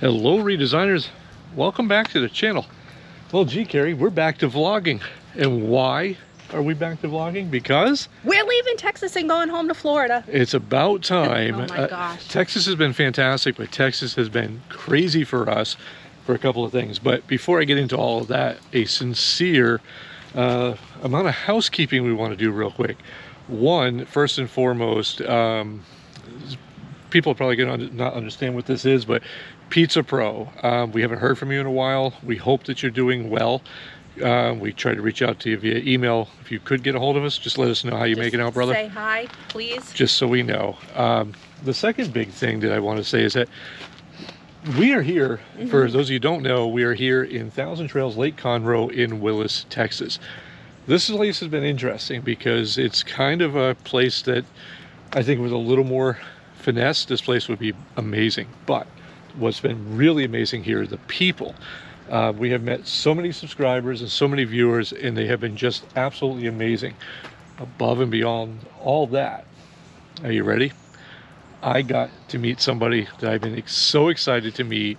Hello redesigners, welcome back to the channel. Well gee Carrie, we're back to vlogging. And why are we back to vlogging? Because we're leaving Texas and going home to Florida. It's about time. Oh my gosh. Texas has been fantastic, but Texas has been crazy for us for a couple of things. But before I get into all of that, a sincere amount of housekeeping we want to do real quick. One, first and foremost, people are probably going to not understand what this is, but Pizza Pro, we haven't heard from you in a while. We hope that you're doing well. We tried to reach out to you via email. If you could get a hold of us, just let us know how you're making out, brother. Say hi, please. Just so we know. The second big thing that I want to say is that we are here, for those of you who don't know, we are here in Thousand Trails, Lake Conroe in Willis, Texas. This place has been interesting because it's kind of a place that I think with a little more finesse, this place would be amazing. But what's been really amazing here are the people. We have met so many subscribers and so many viewers, and they have been just absolutely amazing. Above and beyond all that, are you ready? I got to meet somebody that I've been so excited to meet.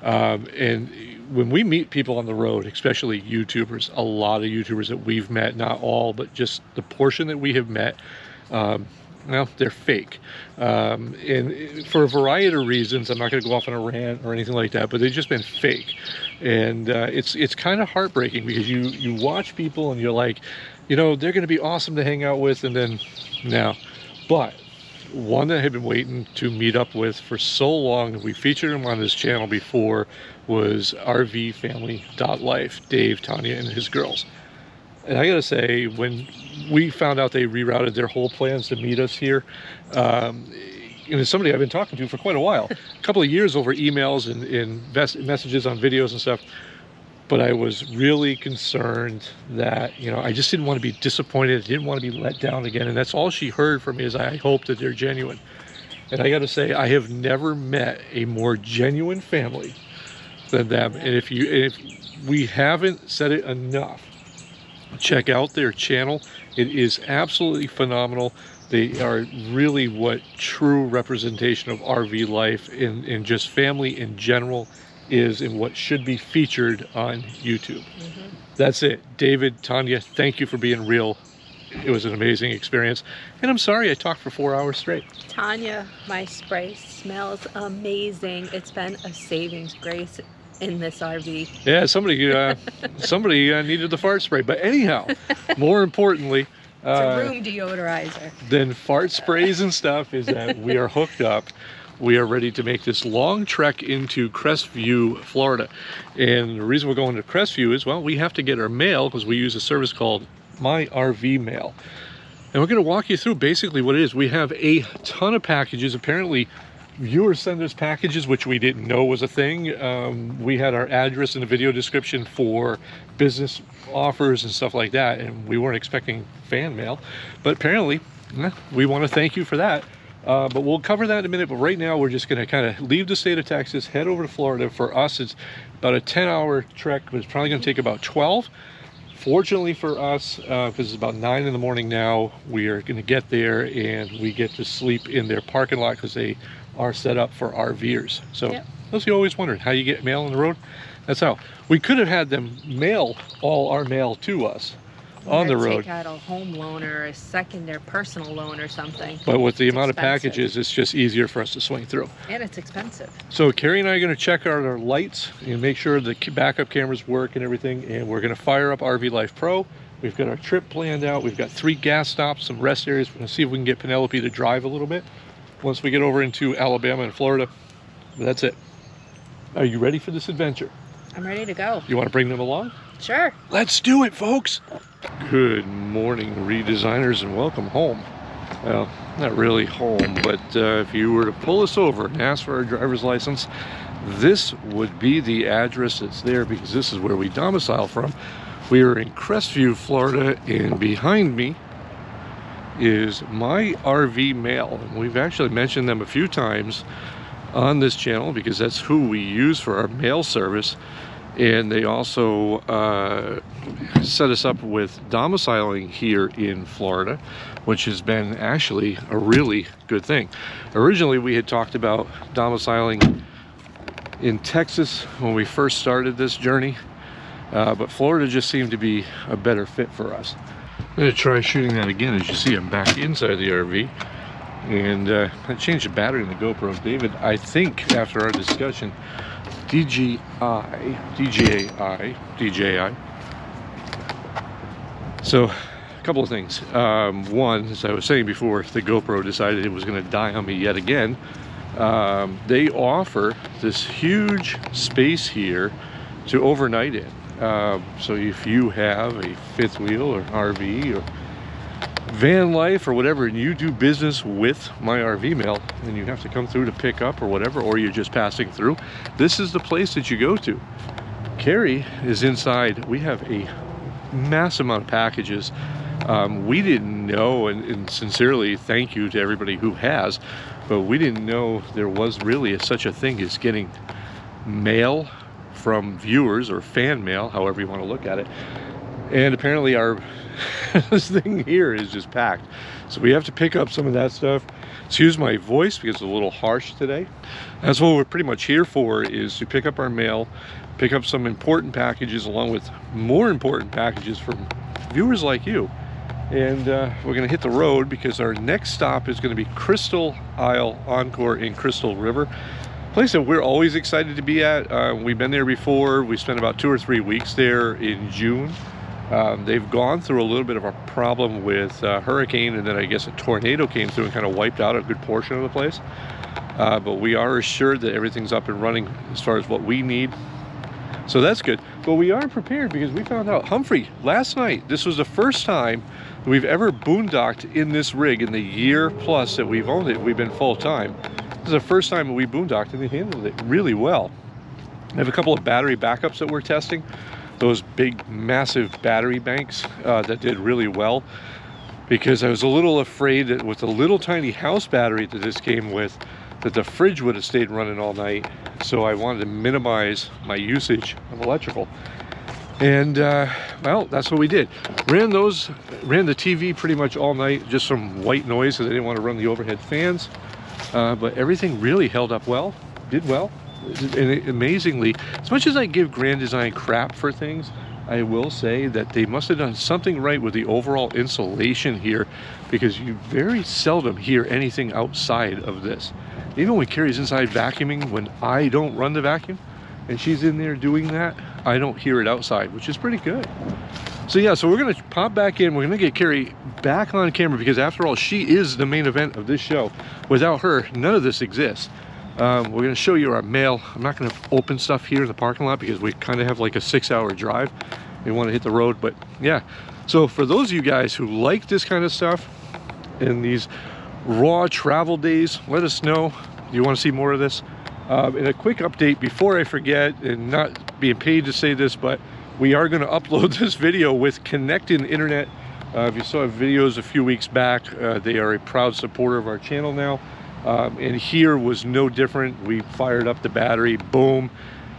And when we meet people on the road, especially YouTubers, a lot of YouTubers that we've met, not all, but just the portion that we have met, well, they're fake. And for a variety of reasons, I'm not going to go off on a rant or anything like that, but they've just been fake. And it's kind of heartbreaking because you watch people and you're like, you know, they're going to be awesome to hang out with, and then no. But one that I had been waiting to meet up with for so long, we featured him on this channel before, was rvfamily.life, Dave, Tanya, and his girls. And I gotta say, when we found out they rerouted their whole plans to meet us here, and it's somebody I've been talking to for quite a while, a couple of years over emails and messages on videos and stuff, but I was really concerned that, you know, I just didn't want to be disappointed, I didn't want to be let down again, and that's all she heard from me is I hope that they're genuine. And I gotta say, I have never met a more genuine family than them. And if we haven't said it enough, check out their channel. It is absolutely phenomenal. They are really what true representation of RV life and just family in general is, and what should be featured on YouTube. That's it. David, Tanya, thank you for being real. It was an amazing experience, and I'm sorry I talked for 4 hours straight. Tanya, my spray smells amazing. It's been a savings grace in this RV. Yeah, somebody needed the fart spray. But anyhow, more importantly, it's a room deodorizer. Than fart sprays and stuff is that we are hooked up. We are ready to make this long trek into Crestview, Florida. And the reason we're going to Crestview is, well, we have to get our mail because we use a service called My RV Mail. And we're going to walk you through basically what it is. We have a ton of packages. Apparently, viewers send us packages, which we didn't know was a thing. We had our address in the video description for business offers and stuff like that, and we weren't expecting fan mail. But apparently, we want to thank you for that. But we'll cover that in a minute. But right now, we're just going to kind of leave the state of Texas, head over to Florida. For us, it's about a 10-hour trek, but it's probably going to take about 12. Fortunately for us, because it's about 9 in the morning now, we are going to get there and we get to sleep in their parking lot because they are set up for RVers. So those of you always wondered how you get mail on the road, that's how. We could have had them mail all our mail to us on the road. Take out a home loan or a secondary personal loan or something. But with the amount of packages, it's just easier for us to swing through. And it's expensive. So Carrie and I are going to check out our lights and make sure the backup cameras work and everything. And we're going to fire up RV Life Pro. We've got our trip planned out. We've got 3 gas stops, some rest areas. We're going to see if we can get Penelope to drive a little bit once we get over into Alabama and Florida. But that's it. Are you ready for this adventure? I'm ready to go. You want to bring them along? Sure. Let's do it, folks. Good morning, redesigners, and welcome home. Well, not really home, but if you were to pull us over and ask for our driver's license, this would be the address that's there because this is where we domicile from. We are in Crestview, Florida, and behind me is My RV Mail. And we've actually mentioned them a few times on this channel because that's who we use for our mail service. And they also set us up with domiciling here in Florida, which has been actually a really good thing. Originally, we had talked about domiciling in Texas when we first started this journey, but Florida just seemed to be a better fit for us. I'm going to try shooting that again. As you see, I'm back inside the RV, and I changed the battery in the GoPro. David, I think after our discussion, DJI. So, a couple of things. One, as I was saying before, the GoPro decided it was going to die on me yet again. They offer this huge space here to overnight in. So if you have a fifth wheel or RV or van life or whatever, and you do business with My RV Mail and you have to come through to pick up or whatever, or you're just passing through, this is the place that you go to. Carrie is inside. We have a massive amount of packages. We didn't know, and sincerely thank you to everybody who has, but we didn't know there was really such a thing as getting mail from viewers, or fan mail, however you want to look at it. And apparently our this thing here is just packed, so we have to pick up some of that stuff. Excuse my voice because it's a little harsh today. That's what we're pretty much here for, is to pick up our mail, pick up some important packages along with more important packages from viewers like you. And we're going to hit the road because our next stop is going to be Crystal Isle Encore in Crystal River. Place that we're always excited to be at. We've been there before. We spent about 2 or 3 weeks there in June. They've gone through a little bit of a problem with hurricane, and then I guess a tornado came through and kind of wiped out a good portion of the place. But we are assured that everything's up and running as far as what we need. So that's good. But we are prepared because we found out, Humphrey, last night, this was the first time we've ever boondocked in this rig in the year plus that we've owned it. We've been full time. This is the first time we boondocked, and they handled it really well. I have a couple of battery backups that we're testing. Those big, massive battery banks that did really well, because I was a little afraid that with the little tiny house battery that this came with, that the fridge would have stayed running all night. So I wanted to minimize my usage of electrical. And well, that's what we did. Ran the TV pretty much all night, just some white noise because I didn't want to run the overhead fans. But everything really held up well, did well. And amazingly, as much as I give Grand Design crap for things, I will say that they must have done something right with the overall insulation here, because you very seldom hear anything outside of this. Even when Carrie's inside vacuuming, when I don't run the vacuum and she's in there doing that, I don't hear it outside, which is pretty good. So yeah, so we're gonna pop back in. We're gonna get Carrie back on camera because after all, she is the main event of this show. Without her, none of this exists. We're gonna show you our mail. I'm not gonna open stuff here in the parking lot because we kind of have like a 6-hour drive. We want to hit the road, but yeah. So for those of you guys who like this kind of stuff in these raw travel days, let us know. Do you want to see more of this? And a quick update before I forget, and not being paid to say this, but we are going to upload this video with connecting internet. If you saw videos a few weeks back, they are a proud supporter of our channel now. And here was no different. We fired up the battery, boom,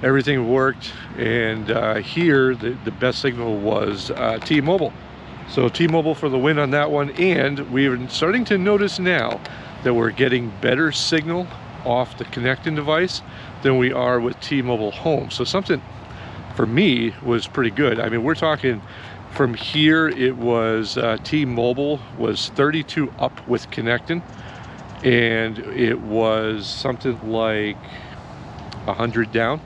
everything worked. And here the best signal was T-Mobile. So T-Mobile for the win on that one. And we're starting to notice now that we're getting better signal off the connecting device than we are with T-Mobile Home. So something for me was pretty good. I mean, we're talking from here, it was T-Mobile was 32 up with connecting, and it was something like 100 down.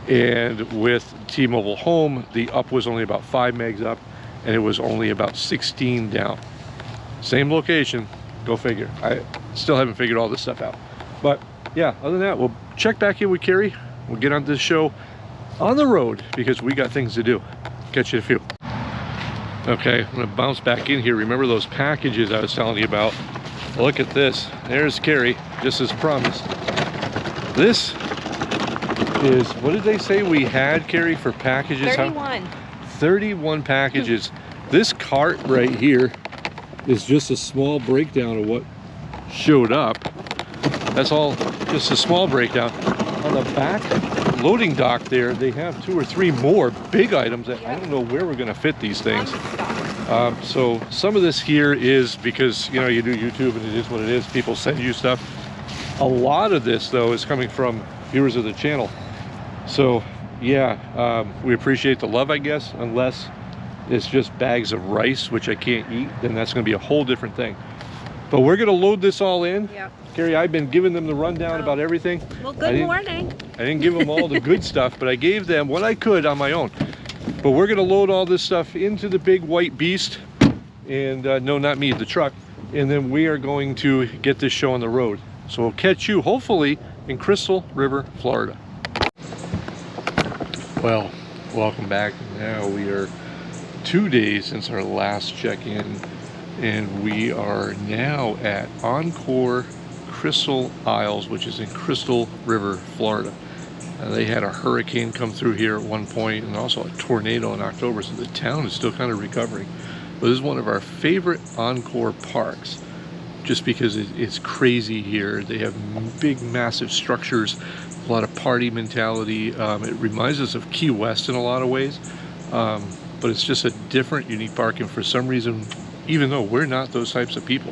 And with T-Mobile Home, the up was only about 5 megs up, and it was only about 16 down. Same location, go figure. I still haven't figured all this stuff out. But yeah, other than that, we'll check back in with Carrie. We'll get on this show on the road because we got things to do. Catch you in a few. Okay, I'm gonna bounce back in here. Remember those packages I was telling you about? Look at this. There's Carrie, just as promised. This is, what did they say we had, Carrie, for packages? 31. 31 packages. This cart right here is just a small breakdown of what showed up. That's all just a small breakdown. On the back loading dock there, they have 2 or 3 more big items that I don't know where we're gonna fit these things. So some of this here is because, you know, you do YouTube and it is what it is. People send you stuff. A lot of this though is coming from viewers of the channel. So yeah, we appreciate the love, I guess, unless it's just bags of rice, which I can't eat, then that's going to be a whole different thing. But we're going to load this all in. Yep. Carrie, I've been giving them the rundown about everything. Well, good morning. I didn't give them all the good stuff, but I gave them what I could on my own. But we're going to load all this stuff into the big white beast. And no, not me, the truck. And then we are going to get this show on the road. So we'll catch you, hopefully, in Crystal River, Florida. Well, welcome back. Now we are 2 days since our last check-in. And we are now at Encore Crystal Isles, which is in Crystal River, Florida. They had a hurricane come through here at one point, and also a tornado in October, so the town is still kind of recovering. But this is one of our favorite Encore parks, just because it's crazy here. They have big, massive structures, a lot of party mentality. It reminds us of Key West in a lot of ways, but it's just a different, unique park, and for some reason, even though we're not those types of people,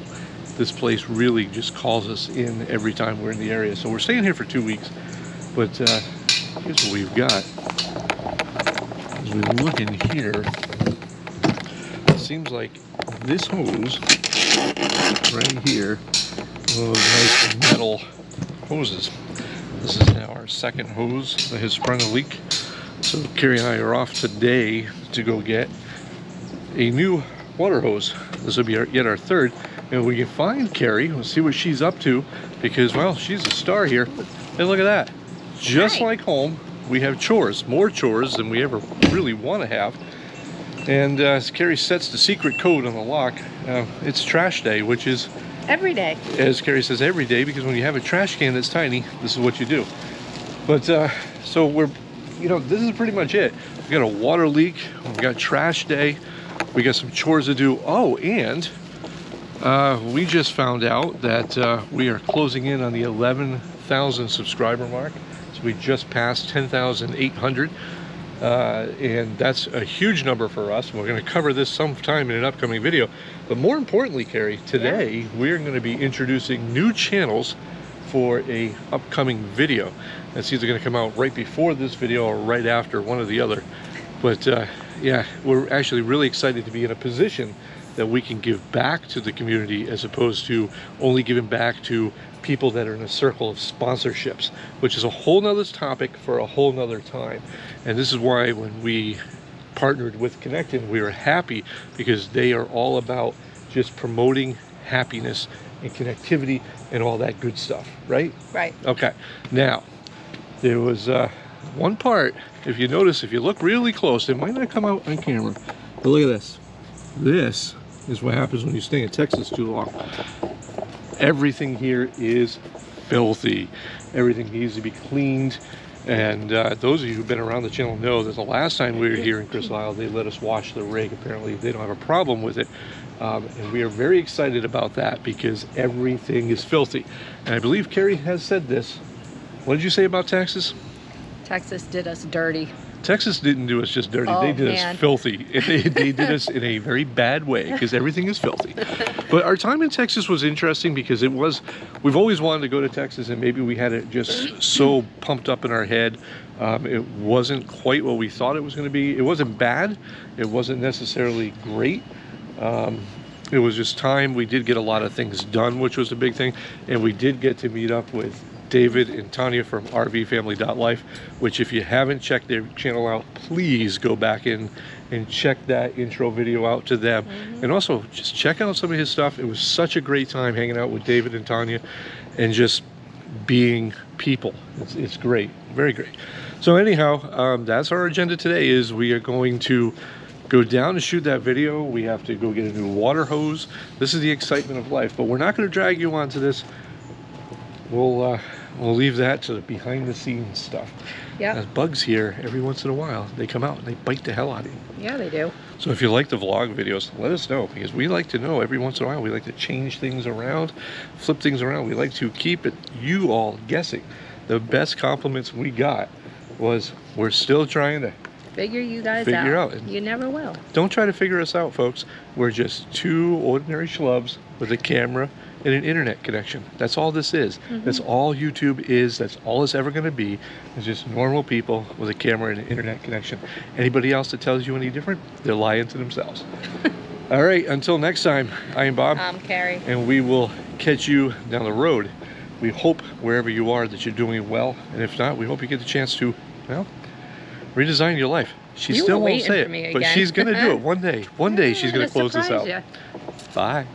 this place really just calls us in every time we're in the area. So we're staying here for 2 weeks, but here's what we've got. As we look in here, it seems like this hose right here, one of those nice metal hoses. This is now our second hose that has sprung a leak. So Carrie and I are off today to go get a new water hose. This will be yet our third. And we can find Carrie, we'll see what she's up to, because, well, she's a star here. And look at that. Just like home, we have chores, more chores than we ever really want to have. And as Carrie sets the secret code on the lock, it's trash day, which is every day. As Carrie says, every day, because when you have a trash can that's tiny, this is what you do. But so we're, this is pretty much it. We got a water leak, we got trash day, we got some chores to do. Oh, and we just found out that we are closing in on the 11,000 subscriber mark. So we just passed 10,800. And that's a huge number for us. We're going to cover this sometime in an upcoming video. But more importantly, Carrie, today we're going to be introducing new channels for a upcoming video. That's either going to come out right before this video or right after, one or the other. But yeah, we're actually really excited to be in a position that we can give back to the community, as opposed to only giving back to people that are in a circle of sponsorships, which is a whole nother topic for a whole nother time. And this is why when we partnered with Connected, we were happy, because they are all about just promoting happiness and connectivity and all that good stuff, right? Right. Okay. Now, there was one part, if you notice, if you look really close, it might not come out on camera, but look at this. This is what happens when you stay in Texas too long. Everything here is filthy. Everything needs to be cleaned. And those of you who've been around the channel know that the last time we were here in Crystal Isle, they let us wash the rig. Apparently they don't have a problem with it. And we are very excited about that, because everything is filthy. And I believe Carrie has said this. What did you say about Texas? Texas did us dirty. Texas didn't do us just dirty, they did us filthy. They did us in a very bad way, because everything is filthy. But our time in Texas was interesting, because we've always wanted to go to Texas, and maybe we had it just so pumped up in our head. It wasn't quite what we thought it was going to be. It wasn't bad, it wasn't necessarily great. It was just time. We did get a lot of things done, which was a big thing, and we did get to meet up with David and Tanya from rvfamily.life, which, if you haven't checked their channel out, please go back in and check that intro video out to them. And also just check out some of his stuff. It was such a great time hanging out with David and Tanya and just being people. It's great, very great. So anyhow, that's our agenda today. Is we are going to go down and shoot that video. We have to go get a new water hose. This is the excitement of life, but we're not going to drag you onto this. We'll leave that to the behind the scenes stuff. Yeah. As bugs here, every once in a while, they come out and they bite the hell out of you. Yeah, they do. So if you like the vlog videos, let us know, because we like to know every once in a while. We like to change things around, flip things around. We like to keep you all guessing. The best compliments we got was, we're still trying to figure you guys out. And you never will. Don't try to figure us out, folks. We're just two ordinary schlubs with a camera and an internet connection. That's all this is. That's all YouTube is. That's all it's ever going to be. It's just normal people with a camera and an internet connection. Anybody else that tells you any different, they're lying to themselves. All right, until next time, I am Bob. I'm Carrie. And we will catch you down the road. We hope wherever you are that you're doing well. And if not, we hope you get the chance to, well, redesign your life. She You still were won't waiting say for me it, but again. she's going to do it one day. One day she's going to close this Surprise out. ya. Bye.